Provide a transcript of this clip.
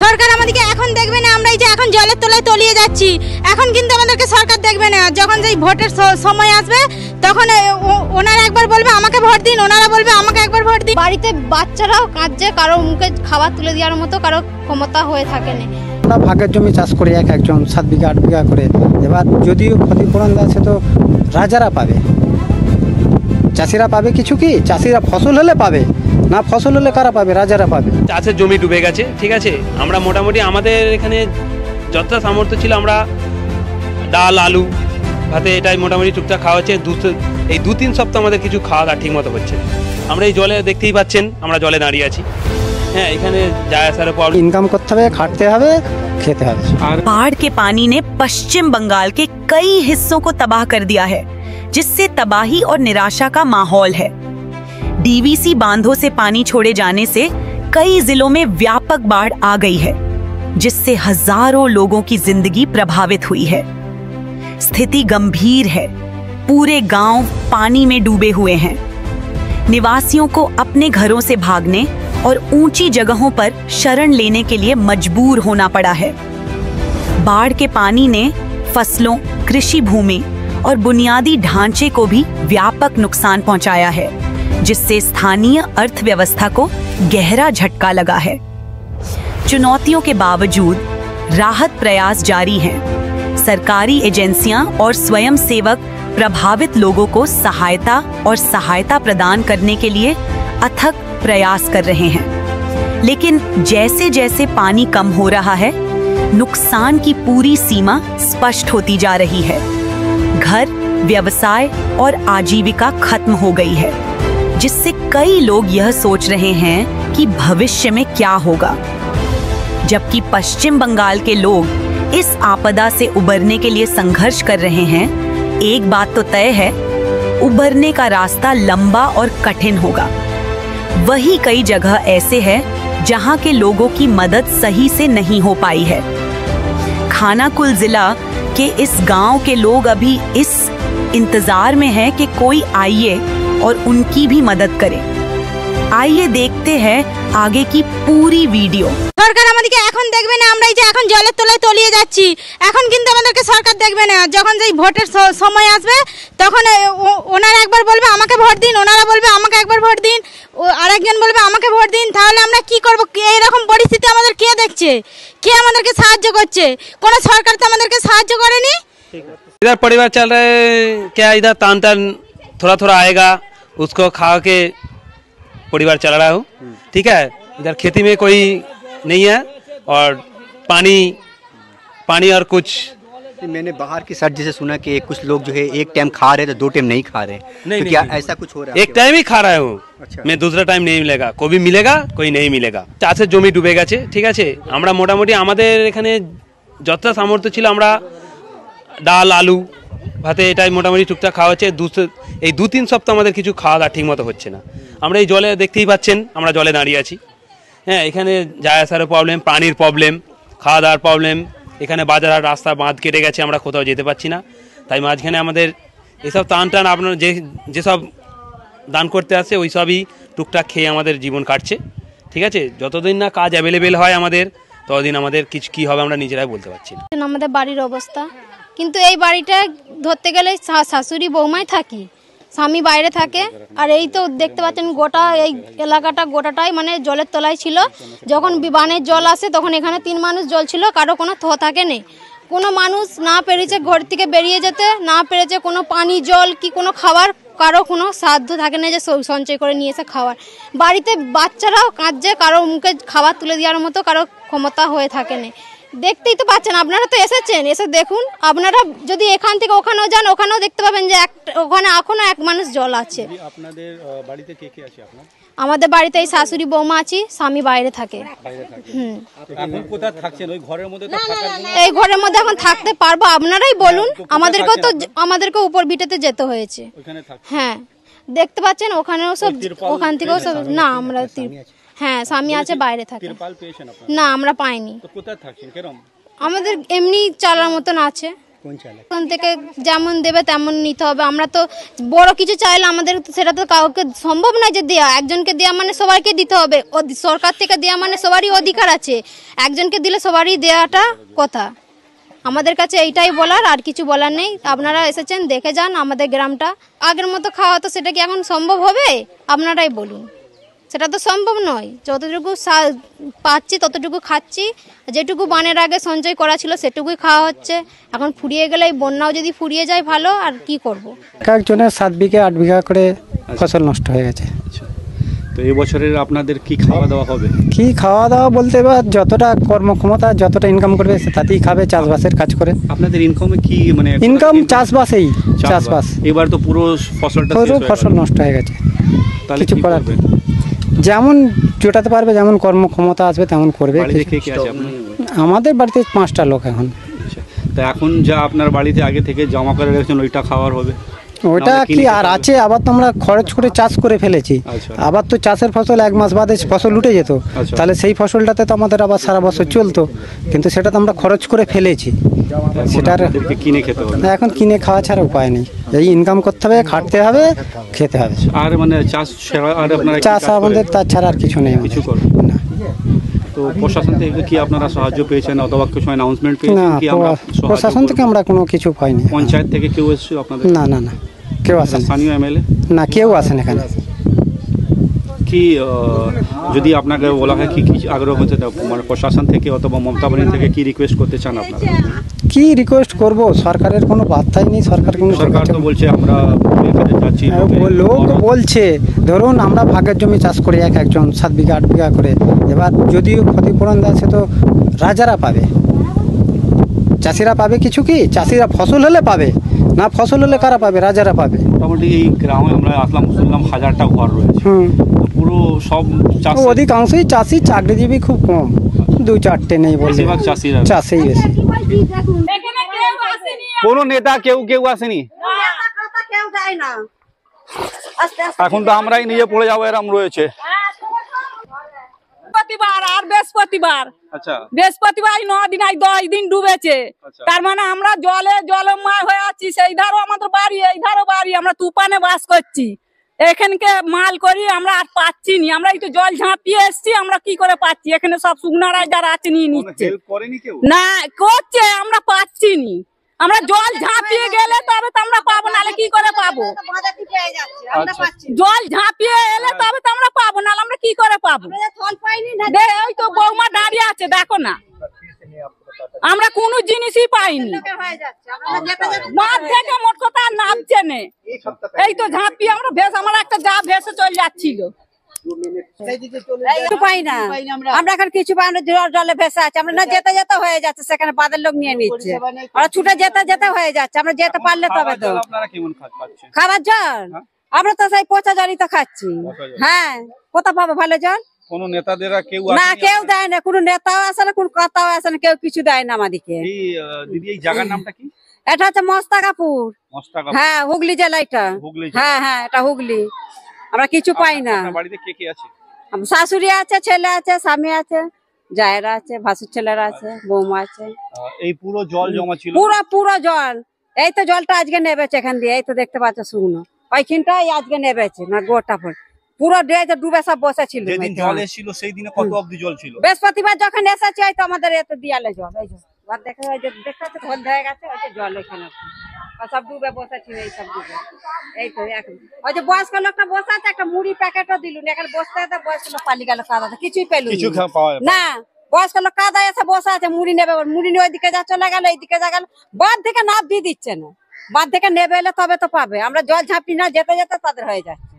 সরকার আমাদেরকে এখন দেখবে না, আমরা এই যে এখন জলের তলায় তলিয়ে যাচ্ছি, এখন কিন্তু আমাদেরকে সরকার দেখবে না। যখন যেই ভোটের সময় আসবে তখন ওনারা একবার বলবে আমাকে ভোট দিন, ওনারা বলবে আমাকে একবার ভোট দিন। বাড়িতে বাচ্চারাও কাঁদছে, কারো মুখে খাবার তুলে দেওয়ার মতো কারো ক্ষমতা হয়ে থাকে না। আমরা ভাগের জমি চাষ করি, একজন 7 বিঘা 8 বিঘা করে। এবার যদিও ক্ষতিপূরণ আছে তো রাজারা পাবে, চাষিরা পাবে কিছু কি? চাষিরা ফসল হলে পাবে, না ফসল হলে কারা পাবে? রাজারা পাবে। চাষের জমি ডুবে গেছে, ঠিক আছে। আমরা মোটামুটি আমাদের এখানে যতটা সামর্থ্য ছিল আমরা ডাল আলু ভাতে এটাই মোটামুটি টুকটাক খাওয়া হচ্ছে। এই 2-3 সপ্তাহ আমাদের কিছু খাওয়া দাওয়া ঠিক মতো হচ্ছে। আমরা এই জলে দেখতেই পাচ্ছেন আমরা জলে দাঁড়িয়ে আছি। হ্যাঁ, এখানে যায় আসার পর ইনকাম করতে হবে, খাটতে হবে, খেতে হবে। बाढ़ के पानी ने पश्चिम बंगाल के कई हिस्सों को तबाह कर दिया है, जिससे तबाही और निराशा का माहौल है। डीवीसी बांधों से पानी छोड़े जाने से कई जिलों में व्यापक बाढ़ आ गई है, जिससे हजारों लोगों की जिंदगी प्रभावित हुई है। स्थिति गंभीर है, पूरे गांव पानी में डूबे हुए हैं। निवासियों को अपने घरों से भागने और ऊंची जगहों पर शरण लेने के लिए मजबूर होना पड़ा है। बाढ़ के पानी ने फसलों, कृषि भूमि और बुनियादी ढांचे को भी व्यापक नुकसान पहुंचाया है, जिससे स्थानीय अर्थव्यवस्था को गहरा झटका लगा है। चुनौतियों के बावजूद राहत प्रयास जारी हैं। सरकारी एजेंसियां और स्वयंसेवक प्रभावित लोगों को सहायता प्रदान करने के लिए अथक प्रयास कर रहे हैं। लेकिन जैसे जैसे पानी कम हो रहा है, नुकसान की पूरी सीमा स्पष्ट होती जा रही है। घर, व्यवसाय और आजीविका खत्म हो गई है, जिससे कई लोग यह सोच रहे हैं कि भविष्य में क्या होगा। जबकि पश्चिम बंगाल के लोग इस आपदा से उबरने के लिए संघर्ष कर रहे हैं, एक बात तो तय है, उबरने का रास्ता लंबा और कठिन होगा। वही कई जगह ऐसे है जहां के लोगों की मदद सही से नहीं हो पाई है। खानाकुल जिला के इस गांव के लोग अभी इस इंतजार में हैं कि कोई आइए और उनकी भी मदद करे। आइए देखते हैं आगे की पूरी वीडियो। সরকার আমাদেরকে এখন দেখবে না, আমরা এই যে এখন জলের তলায় তলিয়ে যাচ্ছি, এখন কিন্তু আমাদেরকে সরকার দেখবে না। যখন যেই ভোটের সময় আসবে তখন ওনারা একবার বলবে আমাকে ভোট দিন, ওনারা বলবে আমাকে একবার ভোট দিন, আরেকজন বলবে আমাকে ভোট দিন। তাহলে আমরা কি করব? এইরকম পরিস্থিতি আমাদের কে দেখছে? কে আমাদেরকে সাহায্য করছে? কোন সরকার তো আমাদেরকে সাহায্য করেনি। इधर परिवार चल रहा है क्या, इधर तान थोड़ा थोड़ा आएगा, उसको खा के परिवार चला रहा हूँ, ठीक है। इधर खेती में कोई नहीं है और पानी और कुछ। मैंने बाहर की साइड जैसे सुना कि कुछ लोग जो है एक टाइम खा रहे तो 2 टाइम नहीं खा रहे। नहीं, तो नहीं, क्या नहीं, ऐसा कुछ हो रहा है? एक टाइम ही खा रहा हूँ। अच्छा। मैं दूसरा टाइम नहीं मिलेगा, कोई भी मिलेगा कोई नहीं मिलेगा। চাষের জমি ডুবে গেছে, ঠিক আছে। আমরা মোটামুটি আমাদের এখানে যতটা সামর্থ্য ছিল আমরা ডাল আলু ভাতে এটাই মোটামুটি টুকটাক খাওয়া হচ্ছে। এই 2-3 সপ্তাহ আমাদের কিছু খাওয়া দাওয়া ঠিক মতো হচ্ছে না। আমরা এই জলে দেখতেই পাচ্ছেন আমরা জলে দাঁড়িয়ে আছি। হ্যাঁ, এখানে যায় আসার প্রবলেম, পানির প্রবলেম, খাওয়া দাওয়ার প্রবলেম। এখানে বাজার আর রাস্তা বাঁধ কেটে গেছে, আমরা কোথাও যেতে পারছি না। তাই মাঝখানে আমাদের এসব টান আপনার যেসব দান করতে আসছে ওই সবই টুকটাক খেয়ে আমাদের জীবন কাটছে, ঠিক আছে। যতদিন না কাজ অ্যাভেলেবেল হয় আমাদের, ততদিন আমাদের কিছু কী হবে আমরা নিজেরাই বলতে পারছি না। আমাদের বাড়ির অবস্থা, কিন্তু এই বাড়িটা ধরতে গেলে শাশুড়ি বৌমাই থাকি, স্বামী বাইরে থাকে। আর এই তো দেখতে পাচ্ছেন গোটা এই এলাকাটা গোটাটাই মানে জলের তলায় ছিল। যখন বানের জল আসে তখন এখানে 3 মানুষ জল ছিল, কারো কোনো থাকে নেই। কোনো মানুষ না পেরেছে ঘর থেকে বেরিয়ে যেতে, না পেরেছে কোনো পানি জল কি কোনো খাবার, কারো কোনো সাধ্য থাকে না যে সঞ্চয় করে নিয়ে এসে খাওয়ার। বাড়িতে বাচ্চারাও কাঁদছে, কারো মুখে খাবার তুলে দেওয়ার মতো কারো ক্ষমতা হয়ে থাকে না। দেখতেই তো পাচ্ছেন, আপনারা তো এসেছেন, এসে দেখুন। আপনারা যদি এখান থেকে ওখানেও যান, ওখানেও দেখতে পাবেন যে ওখানে এখনো 1 মানুষ জল আছে। আপনাদের বাড়িতে কে কে আছে আপনার? আমাদের বাড়িতে এই শাশুড়ি বৌমা আছি, স্বামী বাইরে থাকে। এখন কোথায় থাকছেন? ওই ঘরের মধ্যে? এই ঘরের মধ্যে এখন থাকতে পারবো? আপনারাই বলুন। আমাদেরকে উপর ভিটেতে যেতে হয়েছে। হ্যাঁ, দেখতে পাচ্ছেন ওখানেও সব, ওখান থেকেও সব। না, আমরা হ্যাঁ, স্বামী আছে বাইরে থাকে। তিরপাল পেয়েছেন আপনারা? না, আমরা পাইনি। তো কোথায় থাকছেন? কেরম? আমাদের এমনি চালার মতন আছে। कौन चालक? ওখান থেকে যেমন দেবে তেমন নিতে হবে। আমরা তো বড় কিছু চাইলে আমাদের তো সেটা তো কাউকে সম্ভব নয় যে দেওয়া, একজনকে দেওয়া মানে সবাইকে দিতে হবে। সরকার থেকে দেওয়া মানে সবারই অধিকার আছে, একজনকে দিলে সবারই দেওয়াটা কথা। আমাদের কাছে এইটাই বলার, আর কিছু বলার নেই। আপনারা এসেছেন, দেখে যান আমাদের গ্রামটা। আগের মতো খাওয়া তো সেটা কি এখন সম্ভব হবে? আপনারাই বলুন। সেটা তো সম্ভব নয়। যতটুকু পাচ্ছি ততটুকু খাচ্ছি, যেটুকু বানের আগে সঞ্চয় করা ছিল সেটুকুই খাওয়া হচ্ছে। এখন ফুরিয়ে গেলে এই বন্যাও যদি ফুরিয়ে যায় ভালো, আর কি করব। এক একজনের 7 বিঘা 8 বিঘা করে ফসল নষ্ট হয়ে গেছে। আচ্ছা, তো এই বছরের আপনাদের কি খাওয়া দাওয়া হবে? কি খাওয়া দাওয়া বলতে এবার যতটা কর্মক্ষমতা, যতটা ইনকাম করবে সে তাতেই খাবে, চাষবাসের কাজ করে। আপনাদের ইনকামে কি মানে ইনকাম চাষবাসেই, চাষবাস। এবার তো পুরো ফসলটা পুরো শেষ হয়ে ফসল গেল। নষ্ট হয়ে গেছে। তাহলে কিছু কি করার করবে? যেমন জোটাতে পারবে, যেমন কর্মক্ষমতা আসবে তেমন করবে। বাড়িতে কে কে আছে আপনার? আমাদের বাড়িতে 5টা লোক এখন। আচ্ছা, তো এখন যা আপনার বাড়িতে আগে থেকে জমা করে রেখেছেন ওইটা খাওয়ার হবে? ওটা নাহলে কি কিনে আর খেতে হবে? আছে? আবার তো আমরা খরচ করে চাষ করে ফেলেছি। আচ্ছা। আবার তো চাষের ফসল 1 মাস বাদে ফসল উঠে যেত, আচ্ছা। তাহলে সেই ফসলটাতে তো আমাদের আবার সারা বছর চলতো, কিন্তু সেটা তো আমরা খরচ করে ফেলেছি। সেটার আপনাদেরকে কিনে খেতে হবে। এখন কিনে খাওয়া ছাড়া উপায় নেই। এই ইনকাম করতে হবে, খাটতে হবে, খেতে হবে। আর মানে চাষ ছাড়া আর আপনারা কি চাষ কাজ করেন? আমাদের তাছাড়া আর কিছু নেই। কিছু আমাদের। করেন না তো প্রশাসন থেকে কি আপনারা সাহায্য পেয়েছেন অথবা কিছু অ্যানাউন্সমেন্ট না, পেয়েছেন কি আমরা প্রশাসন থেকে আমরা কোনো কিছু পাইনি। পঞ্চায়েত থেকে কেউ এসেছিল আপনাদের? না না না, কেউ আসেনি। স্থানীয় এমএলএ না, কেউ আসেন এখানে। কি যদি আপনাকে বলা হয় কি কি আগ্রহ হচ্ছে মানে প্রশাসন থেকে অথবা মমতা ব্যানার্জি থেকে কি রিকোয়েস্ট করতে চান আপনারা? কি রিকোয়েস্ট করব? সরকারের কোনো বার্তাই নেই। সরকার কোনো সরকার তো বলছে আমরা এখানে যাচ্ছি লোক বলছে, ধরুন আমরা ভাগের জমি চাষ করি এক একজন 7 বিঘা 8 বিঘা করে। এবার যদিও ক্ষতিপূরণ দেয় সে তো রাজারা পাবে, চাষিরা পাবে কিছু কি? চাষিরা ফসল হলে পাবে, না ফসল হলে কারা পাবে? রাজারা পাবে। মোটামুটি এই গ্রামে আমরা আসলাম, শুনলাম 1000টা ঘর রয়েছে, তো পুরো সব চাষ অধিকাংশই চাষি, চাকরিজীবী খুব কম, 2-4টে নেই বললে। বেশিরভাগ চাষিরা। চাষেই বেশি। কোনো নেতা কেউ আসেনি এখন, তো আমরাই নিজে পড়ে যাবো এরম রয়েছে। বৃহস্পতিবার আর বৃহস্পতিবার, আচ্ছা, বৃহস্পতিবার 9 দিন 10 দিন ডুবেছে। আচ্ছা। তার মানে আমরা জলময় হয়ে আছি। সেই ধারও আমাদের বাড়ি, এই ধারও বাড়ি। আমরা তুফানে বাস করছি, এখানকে মাল করি আমরা আর পাচ্ছি নি। আমরা এই তো জল ঝাঁপিয়ে এসছি, আমরা কি করে পাচ্ছি? এখানে সব শুকনারাই যারা আছে নিয়ে নিচ্ছে। হেল্প করেনি কেউ? না করছে, আমরা পাচ্ছি নি। আমরা জল ঝাঁপিয়ে গেলে তবে তো আমরা পাবো, নাহলে কি করে পাবো? জল ঝাঁপিয়ে এলে তবে তো আমরা পাবো, নাহলে আমরা কি করে পাবো? ওই তো বৌমা দাঁড়িয়ে আছে, দেখো না, আমরা কোনো জিনিসই পাইনি। মাঠ থেকে মোট কথা আর নামছে নে, এই তো ঝাঁপিয়ে আমরা আমার একটা যা ভেসে চলে যাচ্ছিল। পাই না আমরা এখন কিছু পাই না, জলে ভেসে আছে। আমরা না যেতে যেতে হয়ে যাচ্ছে, সেখানে বাদের লোক নিয়ে নিচ্ছে। আমরা ছুটে যেতে যেতে হয়ে যাচ্ছে, আমরা যেতে পারলে তবে তো। আপনারা কেমন পাচ্ছেন? খাবার জল আমরা তো সেই পচা জলই তো খাচ্ছি। হ্যাঁ, কোথা পাবো ভালো জল? কোন নেতাদের কেউ না, কেউ দেয় না, কোনো নেতাও আসে না, কোনো কথাও আসে না, কেউ কিছু দেয় না আমাদেরকে। এই দিদি এই জায়গার নামটা কি? এটা হচ্ছে মস্তাকাপুর। মস্তাকাপুর। হ্যাঁ, হুগলি জেলা এটা। হুগলি জেলা। হ্যাঁ হ্যাঁ, এটা হুগলি। আমরা কিছু পাই না। আপনার বাড়িতে কে কে আছে? আমার শাশুড়ি আছে, ছেলে আছে, স্বামী আছে, জায়েরা আছে, ভাসুর ছেলেরা আছে, বৌমা আছে। এই পুরো জল জমা ছিল? পুরো জল। এই তো জলটা আজকে নেবেছে এখান দিয়ে, এই তো দেখতে পাচ্ছ শুকনো। ওইখানটাই আজকে নেবেছে না, গোটা পুরো ডুবে সব বসে ছিল। যেদিন জল এসেছিল সেই দিনে কত অবধি জল ছিল? বৃহস্পতিবার যখন এসেছে, এই তো আমাদের এত দিয়ালে জল। এই যে দেখতে পাচ্ছ ধন হয়ে গেছে, ওই যে জল এখানে সব ডুবে বসে ছিল। এই সব ডুবে, এই তো এখন ওই যে বয়স্ক লোকটা বসে আছে, একটা মুড়ি প্যাকেটও দিলুন। এখানে বসতে বয়স্ক লোক পালিয়ে গেল কাদাতে, কিছুই পেলুন না। বয়স্ক লোক কাদায় এসে বসে আছে, মুড়ি নেবে, মুড়ি নিয়ে ওইদিকে যা চলে গেল, এইদিকে যা গেল, বাদ থেকে নাপ দিয়ে দিচ্ছে না। বাদ থেকে নেবে এলে তবে তো পাবে। আমরা জল ঝাঁপি না, যেতে যেতে তাদের হয়ে যাচ্ছে।